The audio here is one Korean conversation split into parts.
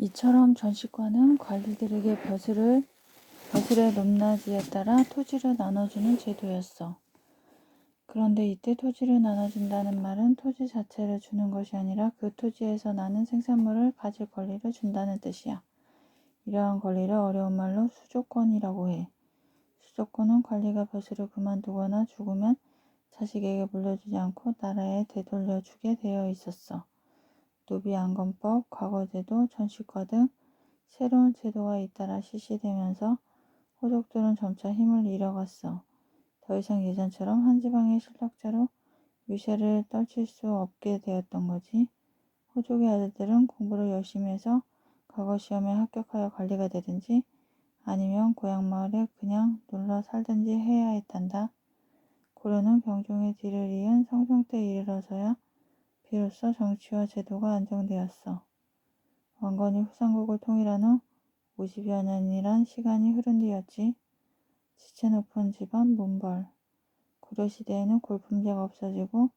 이처럼 전시관은 관리들에게 벼슬의 높낮이에 따라 토지를 나눠주는 제도였어. 그런데 이때 토지를 나눠준다는 말은 토지 자체를 주는 것이 아니라 그 토지에서 나는 생산물을 가질 권리를 준다는 뜻이야. 이러한 권리를 어려운 말로 수조권이라고 해. 수조권은 관리가 벼슬을 그만두거나 죽으면 자식에게 물려주지 않고 나라에 되돌려주게 되어 있었어. 노비안건법, 과거제도, 전시과 등 새로운 제도가 잇따라 실시되면서 호족들은 점차 힘을 잃어갔어. 더 이상 예전처럼 한 지방의 실력자로 위세를 떨칠 수 없게 되었던 거지. 호족의 아들들은 공부를 열심히 해서 과거 시험에 합격하여 관리가 되든지 아니면 고향 마을에 그냥 놀러 살든지 해야 했단다. 고려는 병종의 뒤를 이은 성종 때에 이르러서야 비로소 정치와 제도가 안정되었어. 왕건이 후삼국을 통일한 후 50여 년이란 시간이 흐른 뒤였지. 지체 높은 집안 문벌. 고려시대에는 골품제가 없어지고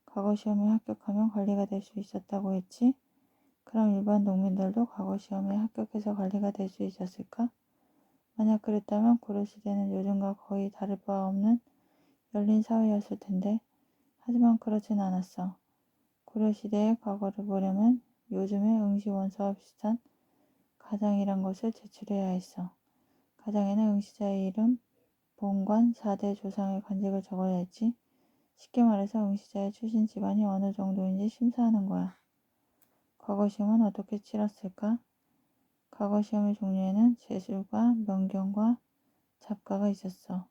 과거 시험에 합격하면 관리가 될 수 있었다고 했지. 그럼 일반 농민들도 과거 시험에 합격해서 관리가 될 수 있었을까? 만약 그랬다면 고려시대는 요즘과 거의 다를 바 없는 열린 사회였을 텐데. 하지만 그렇진 않았어. 고려시대의 과거를 보려면 요즘의 응시원서와 비슷한 가장이란 것을 제출해야 했어. 가장에는 응시자의 이름, 본관, 4대 조상의 관직을 적어야 했지. 쉽게 말해서 응시자의 출신 집안이 어느 정도인지 심사하는 거야. 과거 시험은 어떻게 치렀을까? 과거 시험의 종류에는 제술과 명경과 잡과가 있었어.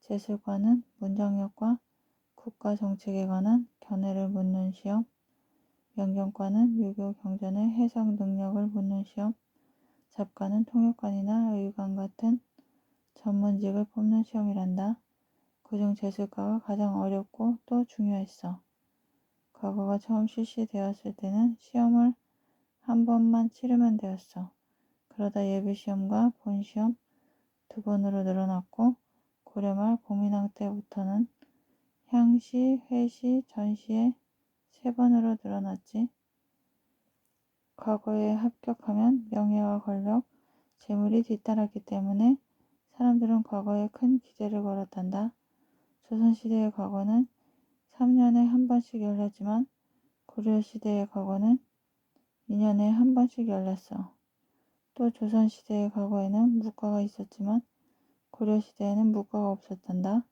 제술과는 문장력과 국가 정책에 관한 견해를 묻는 시험, 명경과는 유교 경전의 해석 능력을 묻는 시험, 잡과는 통역관이나 의관 같은 전문직을 뽑는 시험이란다. 그중 제술과가 가장 어렵고 또 중요했어. 과거가 처음 실시되었을 때는 시험을 한 번만 치르면 되었어. 그러다 예비시험과 본시험 2번으로 늘어났고 고려말 공민왕 때부터는 향시, 회시, 전시에 3번으로 늘어났지. 과거에 합격하면 명예와 권력, 재물이 뒤따랐기 때문에 사람들은 과거에 큰 기대를 걸었단다. 조선시대의 과거는 3년에 한 번씩 열렸지만 고려시대의 과거는 2년에 한 번씩 열렸어. 또 조선시대의 과거에는 무과가 있었지만 고려시대에는 무과가 없었단다.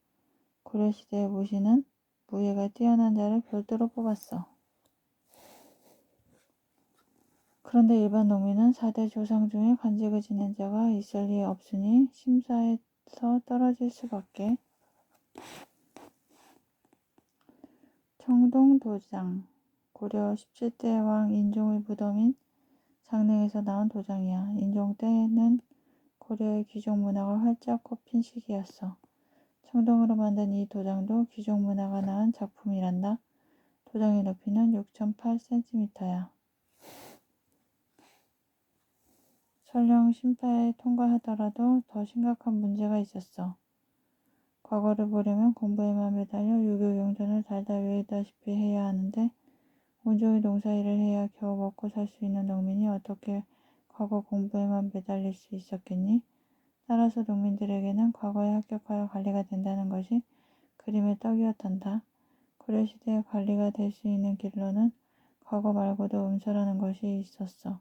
고려시대의 무시는 무예가 뛰어난 자를 별도로 뽑았어. 그런데 일반 농민은 4대 조상 중에 관직을 지낸 자가 있을 리 없으니 심사에서 떨어질 수밖에. 청동도장. 고려 17대 왕 인종의 무덤인 장릉에서 나온 도장이야. 인종 때는 고려의 귀족 문화가 활짝 꽃핀 시기였어. 청동으로 만든 이 도장도 귀족 문화가 낳은 작품이란다. 도장의 높이는 6.8cm야. 설령 심사에 통과하더라도 더 심각한 문제가 있었어. 과거를 보려면 공부에만 매달려 유교 경전을 달달 외우다시피 해야 하는데 온종일 농사일을 해야 겨우 먹고 살 수 있는 농민이 어떻게 과거 공부에만 매달릴 수 있었겠니? 따라서 농민들에게는 과거에 합격하여 관리가 된다는 것이 그림의 떡이었단다. 고려시대에 관리가 될 수 있는 길로는 과거 말고도 음서라는 것이 있었어.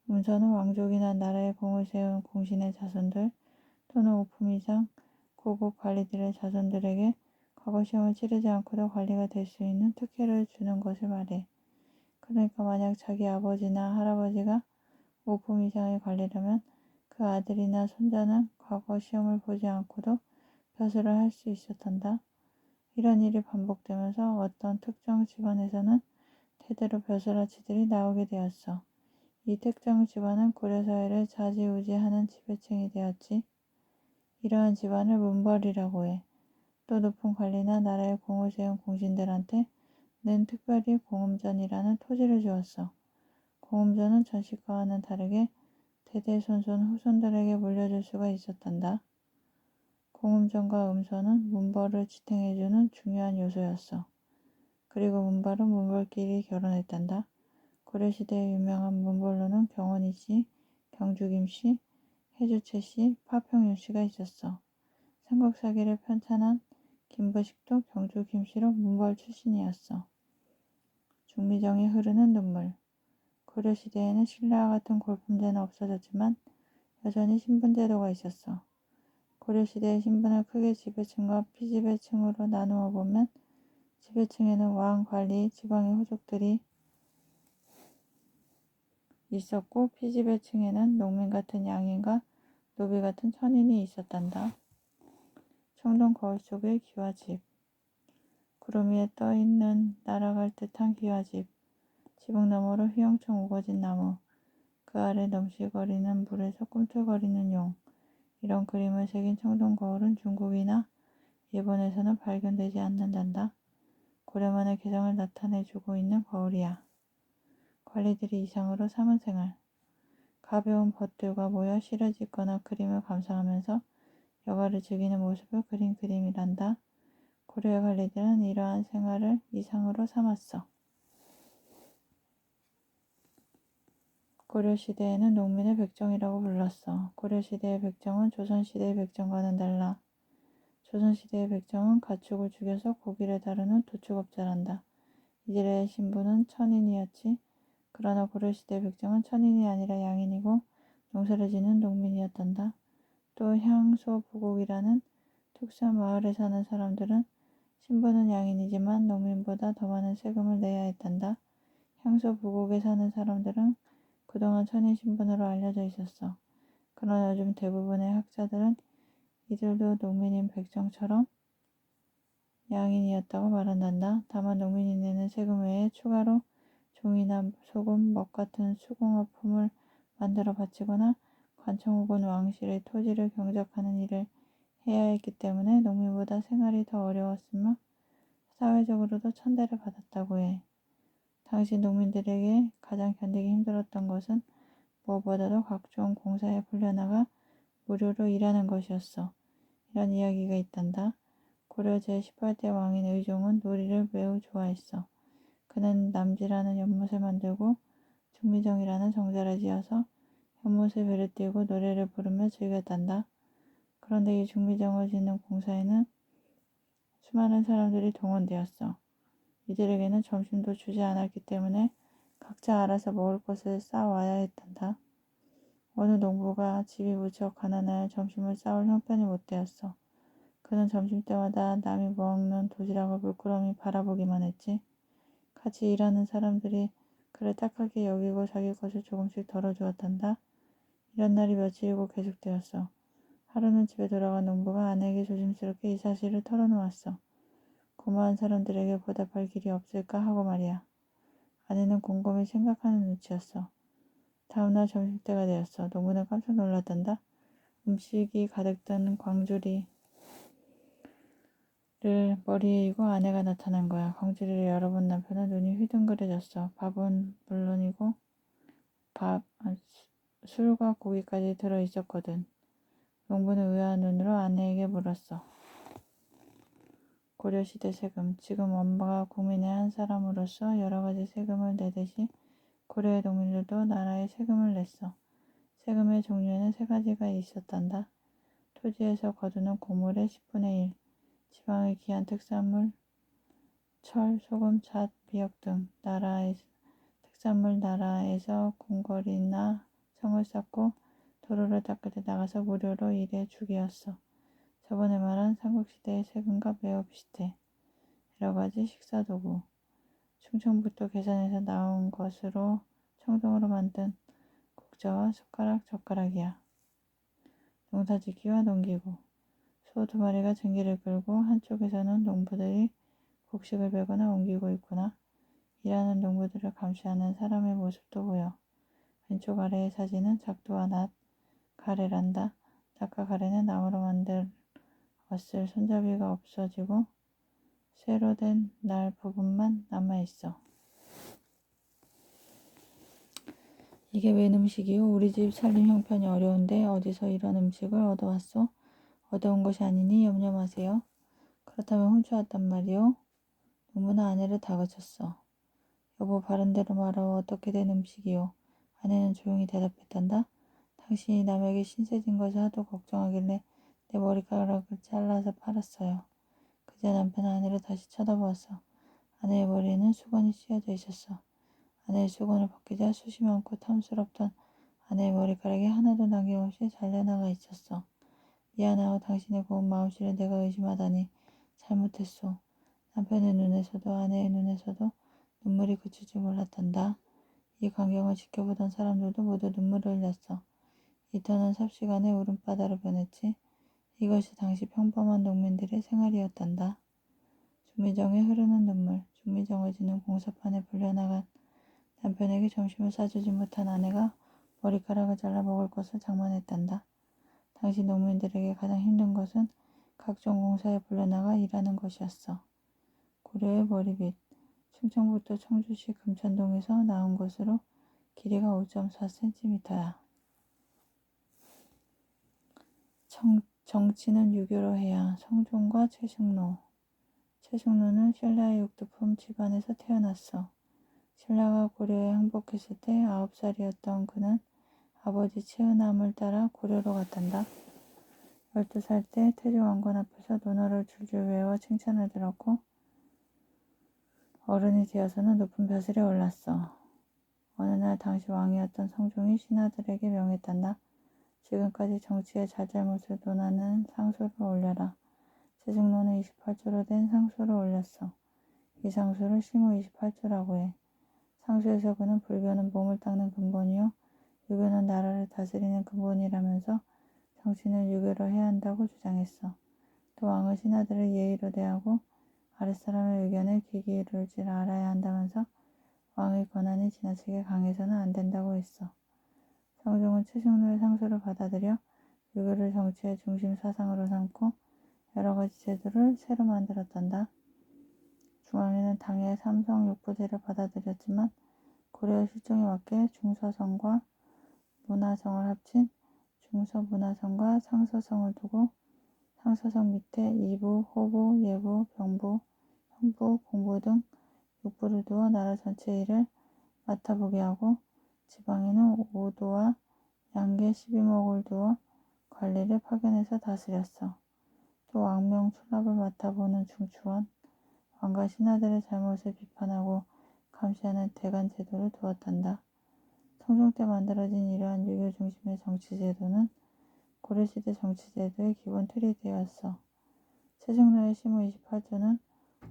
음서는 왕족이나 나라에 공을 세운 공신의 자손들 또는 오품이상 고급 관리들의 자손들에게 과거 시험을 치르지 않고도 관리가 될 수 있는 특혜를 주는 것을 말해. 그러니까 만약 자기 아버지나 할아버지가 오품 이상의 관리라면 그 아들이나 손자는 과거 시험을 보지 않고도 벼슬을 할 수 있었단다. 이런 일이 반복되면서 어떤 특정 집안에서는 대대로 벼슬아치들이 나오게 되었어. 이 특정 집안은 고려사회를 좌지우지하는 지배층이 되었지. 이러한 집안을 문벌이라고 해. 또 높은 관리나 나라에 공을 세운 공신들한테 는 특별히 공음전이라는 토지를 주었어. 공음전은 전시과와는 다르게 대대손손 후손들에게 물려줄 수가 있었단다. 공음전과 음서는 문벌을 지탱해주는 중요한 요소였어. 그리고 문벌은 문벌끼리 결혼했단다. 고려시대의 유명한 문벌로는 경원이씨, 경주김씨, 해주채씨, 파평윤씨가 있었어. 삼국사기를 편찬한 김부식도 경주 김씨로 문벌 출신이었어. 중미정이 흐르는 눈물. 고려시대에는 신라와 같은 골품제는 없어졌지만 여전히 신분제도가 있었어. 고려시대의 신분을 크게 지배층과 피지배층으로 나누어 보면 지배층에는 왕, 관리, 지방의 호족들이 있었고 피지배층에는 농민 같은 양인과 노비 같은 천인이 있었단다. 청동 거울 속의 기와집. 구름 위에 떠있는 날아갈 듯한 기와집. 지붕 너머로 휘영청 우거진 나무. 그 아래 넘실거리는 물에서 꿈틀거리는 용. 이런 그림을 새긴 청동 거울은 중국이나 일본에서는 발견되지 않는단다. 고려만의 개성을 나타내주고 있는 거울이야. 관리들이 이상으로 삼은 생활. 가벼운 벗들과 모여 시를 짓거나 그림을 감상하면서 여가를 즐기는 모습을 그린 그림이란다. 고려의 관리들은 이러한 생활을 이상으로 삼았어. 고려시대에는 농민을 백정이라고 불렀어. 고려시대의 백정은 조선시대의 백정과는 달라. 조선시대의 백정은 가축을 죽여서 고기를 다루는 도축업자란다. 이들의 신분은 천인이었지. 그러나 고려시대의 백정은 천인이 아니라 양인이고 농사를 지는 농민이었단다. 또 향소부곡이라는 특수한 마을에 사는 사람들은 신분은 양인이지만 농민보다 더 많은 세금을 내야 했단다. 향소부곡에 사는 사람들은 그동안 천인 신분으로 알려져 있었어. 그러나 요즘 대부분의 학자들은 이들도 농민인 백정처럼 양인이었다고 말한단다. 다만 농민이 내는 세금 외에 추가로 종이나 소금, 먹 같은 수공업품을 만들어 바치거나 관청 혹은 왕실의 토지를 경작하는 일을 해야 했기 때문에 농민보다 생활이 더 어려웠으며 사회적으로도 천대를 받았다고 해. 당시 농민들에게 가장 견디기 힘들었던 것은 무엇보다도 각종 공사에 불려나가 무료로 일하는 것이었어. 이런 이야기가 있단다. 고려 제18대 왕인 의종은 놀이를 매우 좋아했어. 그는 남지라는 연못을 만들고 중미정이라는 정자를 지어서 연못에 배를 띄우고 노래를 부르며 즐겼단다. 그런데 이 중미정을 짓는 공사에는 수많은 사람들이 동원되었어. 이들에게는 점심도 주지 않았기 때문에 각자 알아서 먹을 것을 싸와야 했단다. 어느 농부가 집이 무척 가난하여 점심을 싸울 형편이 못 되었어. 그는 점심때마다 남이 먹는 도시락을 물끄러미 바라보기만 했지. 같이 일하는 사람들이 그를 딱하게 여기고 자기 것을 조금씩 덜어주었단다. 이런 날이 며칠이고 계속되었어. 하루는 집에 돌아간 농부가 아내에게 조심스럽게 이 사실을 털어놓았어. 고마운 사람들에게 보답할 길이 없을까 하고 말이야. 아내는 곰곰이 생각하는 눈치였어. 다음날 점심때가 되었어. 농부는 깜짝 놀랐단다. 음식이 가득 든 광주리를 머리에 이고 아내가 나타난 거야. 광주리를 열어본 남편은 눈이 휘둥그레졌어. 밥은 물론이고 술과 고기까지 들어있었거든. 농부는 의아한 눈으로 아내에게 물었어. 고려시대 세금. 지금 엄마가 국민의 한 사람으로서 여러 가지 세금을 내듯이 고려의 농민들도 나라에 세금을 냈어. 세금의 종류에는 세 가지가 있었단다. 토지에서 거두는 곡물의 10분의 1, 지방의 귀한 특산물, 철, 소금, 잣, 미역 등 특산물 나라에서 궁궐이나 성을 쌓고 도로를 닦을 때 나가서 무료로 일해 주기였어. 저번에 말한 삼국시대의 세금과 매우 비슷해. 여러 가지 식사도구, 충청북도 괴산에서 나온 것으로 청동으로 만든 국자와 숟가락, 젓가락이야. 농사짓기와 농기구, 소 2마리가 증기를 끌고 한쪽에서는 농부들이 곡식을 베거나 옮기고 있구나. 일하는 농부들을 감시하는 사람의 모습도 보여. 왼쪽 아래의 사진은 작두와 낫, 가래란다. 낫과 가래는 나무로 만들었을 손잡이가 없어지고 쇠로 된 날 부분만 남아있어. 이게 웬 음식이요? 우리 집 살림 형편이 어려운데 어디서 이런 음식을 얻어왔소? 얻어온 것이 아니니 염려 마세요. 그렇다면 훔쳐왔단 말이오? 농부는 아내를 다그쳤어. 여보, 바른대로 말하오. 어떻게 된 음식이오? 아내는 조용히 대답했단다. 당신이 남에게 신세진 것을 하도 걱정하길래 내 머리카락을 잘라서 팔았어요. 그제 남편은 아내를 다시 쳐다보았어. 아내의 머리에는 수건이 씌어져 있었어. 아내의 수건을 벗기자 숱이 많고 탐스럽던 아내의 머리카락이 하나도 남김없이 잘려나가 있었어. 미안하오. 당신의 고운 마음씨를 내가 의심하다니 잘못했소. 남편의 눈에서도 아내의 눈에서도 눈물이 그치지 몰랐단다. 이 광경을 지켜보던 사람들도 모두 눈물을 흘렸어. 이 터는 삽시간에 울음바다로 변했지. 이것이 당시 평범한 농민들의 생활이었단다. 중미정에 흐르는 눈물, 중미정어지는 공사판에 불려나간 남편에게 점심을 싸주지 못한 아내가 머리카락을 잘라 먹을 것을 장만했단다. 당시 농민들에게 가장 힘든 것은 각종 공사에 불려나가 일하는 것이었어. 고려의 머리빗, 충청북도 청주시 금천동에서 나온 것으로 길이가 5.4cm야. 정치는 유교로 해야. 성종과 최승로. 최승로는 신라의 육두품 집안에서 태어났어. 신라가 고려에 항복했을 때 9살이었던 그는 아버지 최은함을 따라 고려로 갔단다. 12살 때 태조왕건 앞에서 논어를 줄줄 외워 칭찬을 들었고 어른이 되어서는 높은 벼슬에 올랐어. 어느 날 당시 왕이었던 성종이 신하들에게 명했단다. 지금까지 정치의 잘잘못을 논하는 상소를 올려라. 최승로는 28조로 된 상소를 올렸어. 이 상소를 심의 28조라고 해. 상소에서 그는 불교는 몸을 닦는 근본이요 유교는 나라를 다스리는 근본이라면서 정치는 유교로 해야 한다고 주장했어. 또 왕은 신하들을 예의로 대하고 아랫사람의 의견에 귀 기울일 줄 알아야 한다면서 왕의 권한이 지나치게 강해서는 안 된다고 했어. 성종은 최승로의 상소를 받아들여 유교를 정치의 중심 사상으로 삼고 여러 가지 제도를 새로 만들었단다. 중앙에는 당의 삼성 육부제를 받아들였지만 고려의 실정에 맞게 중서성과 문화성을 합친 중서문화성과 상서성을 두고 상서성 밑에 이부, 호부, 예부, 병부, 형부, 공부 등 육부를 두어 나라 전체 일을 맡아보게 하고 지방에는 오도와 양계 12목을 두어 관리를 파견해서 다스렸어. 또 왕명 수납을 맡아보는 중추원, 왕과 신하들의 잘못을 비판하고 감시하는 대간 제도를 두었단다. 성종 때 만들어진 이러한 유교 중심의 정치제도는 고려시대 정치제도의 기본 틀이 되었어. 최승로의 심의 28조는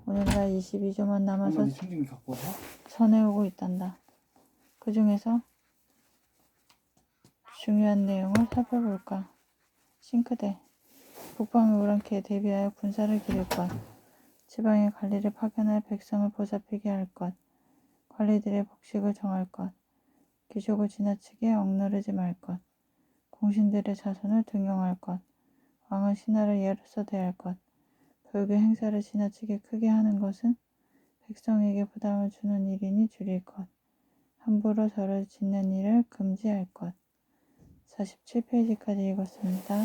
오늘날 22조만 남아서 전해오고 있단다. 그 중에서 중요한 내용을 살펴볼까. 싱크대. 북방의 오랑캐에 대비하여 군사를 기를 것. 지방에 관리를 파견할 백성을 보살피게 할 것. 관리들의 복식을 정할 것. 귀족을 지나치게 억누르지 말 것. 공신들의 자손을 등용할 것. 왕은 신하를 예로서 대할 것. 불교 행사를 지나치게 크게 하는 것은 백성에게 부담을 주는 일이니 줄일 것. 함부로 절을 짓는 일을 금지할 것. 47페이지까지 읽었습니다.